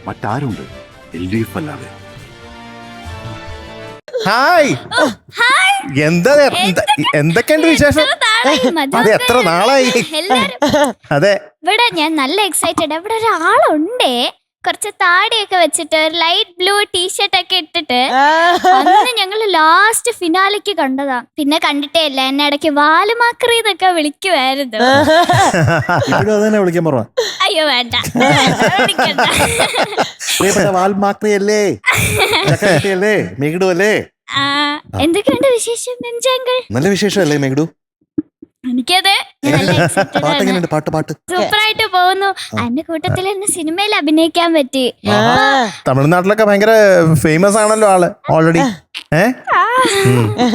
മറ്റാരുണ്ട് LDF അല്ലാതെ? Hi, എന്തൊക്കെയുണ്ട് വിശേഷം? അതെ, എത്ര നാളായി. അതെ, ഇവിടെ ഞാൻ നല്ല എക്സൈറ്റഡ്. ഇവിടെ ഒരാളുണ്ടേ, കുറച്ച് താടിയൊക്കെ വെച്ചിട്ട് ഒരു ലൈറ്റ് ബ്ലൂ ടീഷർട്ട് ഒക്കെ ഇട്ടിട്ട്. അന്ന് ഞങ്ങള് ലാസ്റ്റ് ഫിനാലിക്ക് കണ്ടതാ. പിന്നെ കണ്ടിട്ടേ ഇല്ല. എന്നെ ഇടയ്ക്ക് വാലുമാക്രി എന്നൊക്കെ വിളിക്കുമായിരുന്നു. വിളിക്കാൻ പറഞ്ഞ അയ്യോ വേണ്ട, വിളിക്കണ്ട. വാൽമാക്രിയല്ലേ, ചക്കരട്ടിയല്ലേ, മെഗഡു അല്ലേ? എന്തൊക്കെയുണ്ട് വിശേഷം അങ്കിൾ? നല്ല വിശേഷമല്ലേ മെഗഡു? എനിക്കത് പാട്ട് സൂപ്പറായിട്ട് പോകുന്നു. അതിന്റെ കൂട്ടത്തിൽ എന്നെ സിനിമയിൽ അഭിനയിക്കാൻ പറ്റി. തമിഴ്നാട്ടിലൊക്കെ ഭയങ്കര ഫേമസ് ആണല്ലോ ആള് ഓൾറെഡി.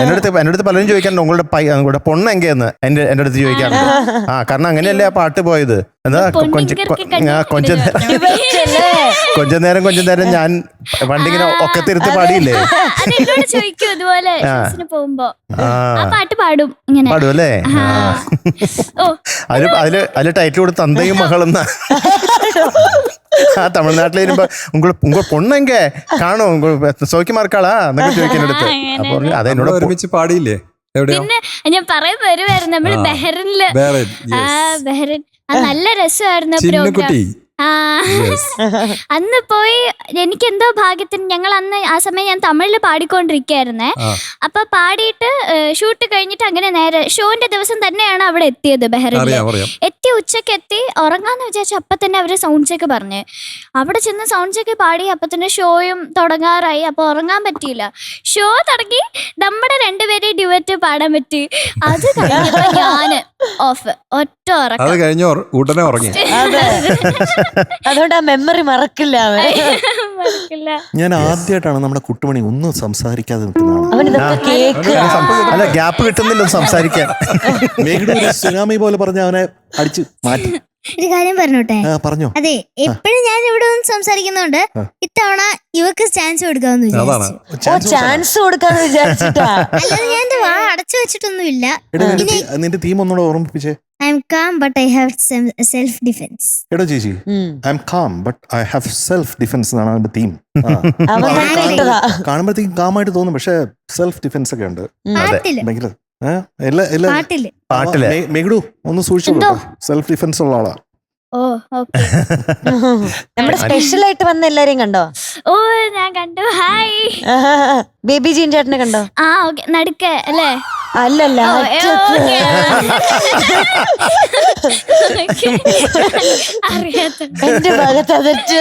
എന്റെ അടുത്ത് പലരും ചോദിക്കാറുണ്ട് ഉങ്ങളുടെ പൊണ്ണ് എങ്കേന്ന് എന്റെ അടുത്ത് ചോദിക്കാറുണ്ട്. കാരണം അങ്ങനെയല്ലേ ആ പാട്ട് പോയത്. എന്താ കൊഞ്ച നേരം ഞാൻ വണ്ടിങ്ങനെ ഒക്കെ തിരുത്ത് പാടിയില്ലേ? ചോദിക്കും ഇതുപോലെ പോകുമ്പോ പാട്ട് പാടും ഇങ്ങനെ. പാടും അല്ലേ? അതില് ടൈറ്റിൽ കൊടുത്ത് തന്തയും മകളെന്ന. തമിഴ്നാട്ടിൽ വരുമ്പോ ഉങ്ക പൊണ്ണെങ്ക കാണോ സോക്കിമാർക്കാളാ എന്നൊക്കെ ചോദിക്കാൻ അടുത്ത്. അപ്പൊ അതെന്നോട് ഒരുമിച്ച് പാടിയില്ലേ? പിന്നെ ഞാൻ പറയാൻ വരുമായിരുന്നു, നമ്മള് ബഹ്റിനില്. ബഹ്റിൻ നല്ല രസമായിരുന്നു പ്രോഗ്രാം. അന്ന് പോയി എനിക്ക് എന്തോ ഭാഗ്യത്തിന് ഞങ്ങൾ അന്ന് ആ സമയം ഞാൻ തമിഴില് പാടിക്കൊണ്ടിരിക്കുകയായിരുന്നേ. അപ്പൊ പാടിയിട്ട് ഷൂട്ട് കഴിഞ്ഞിട്ട് അങ്ങനെ നേരെ ഷോന്റെ ദിവസം തന്നെയാണ് അവിടെ എത്തിയത് ബഹ്റിനിൽ. ഉച്ചക്ക് എത്തി ഉറങ്ങാന്ന് വിചാരിച്ചു. അപ്പൊ തന്നെ അവര് സൗണ്ട് ചെക്ക് പറഞ്ഞ് അവിടെ ചെന്ന് സൗണ്ട് ചെക്ക് പാടി. അപ്പൊ തന്നെ ഷോയും തുടങ്ങാറായി. അപ്പൊ ഉറങ്ങാൻ പറ്റിയില്ല. ഷോ തുടങ്ങി, നമ്മുടെ രണ്ടുപേരെയും ഡ്യുവറ്റ് പാടാൻ പറ്റി. അത് കഴിഞ്ഞപ്പോ ഞാന് ഓഫ്, ഒറ്റ ഉറക്കം. ഉടനെ ഉറങ്ങി. അതുകൊണ്ട് ആ മെമ്മറി മറക്കില്ല. ഞാൻ ആദ്യമായിട്ടാണ് നമ്മുടെ കുട്ടുമണി ഒന്നും സംസാരിക്കാതെ നിൽക്കുന്നതാണ്. അല്ല, ഗ്യാപ്പ് കിട്ടുന്നില്ല സംസാരിക്കാൻ. സുനാമി പോലെ പറഞ്ഞ അവനെ അടിച്ച് മാറ്റി. ഒരു കാര്യം പറഞ്ഞോട്ടെ? പറഞ്ഞോ. അതെ, എപ്പോഴും ഞാൻ ഇവിടെ ഒന്ന് സംസാരിക്കുന്നോണ്ട് ഇത്തവണ ഇവക്ക് ചാൻസ് കൊടുക്കാന്ന് വിചാരിച്ചു. ചാൻസ് കൊടുക്കാന്ന് വിചാരിച്ചിട്ടാ. അല്ലാതെ ഞാൻ എന്റെ വാ അടച്ചു വെച്ചിട്ടൊന്നുമില്ല. നിന്റെ തീം ഒന്നുകൂടെ ഓർമ്മിപ്പിച്ചേ. I am calm but I have self defense. എടോ ചേച്ചി, I am calm but I have self defense എന്നാണ് അതിന്റെ തീം. കാണുമ്പോഴത്തേക്കും കാമായിട്ട് തോന്നും, പക്ഷെ സെൽഫ് ഡിഫെൻസ് ഒക്കെ ഉണ്ട്. പാട്ടില് മെഗഡു ഒന്ന് സൂക്ഷിച്ചോളൂ, സെൽഫ് ഡിഫെൻസ് ഉള്ള ആളാ. നമ്മുടെ സ്പെഷ്യൽ ആയിട്ട് വന്ന എല്ലാരെയും കണ്ടോ? ഓ, ഞാൻ കണ്ടു. ഹായ്. ബേബി ജീൻ ചേട്ടനെ കണ്ടോ? നടുക്ക അല്ലേ? അല്ലല്ല, അറിയാത്ത എന്റെ ഭാഗത്ത് അതെറ്റ്.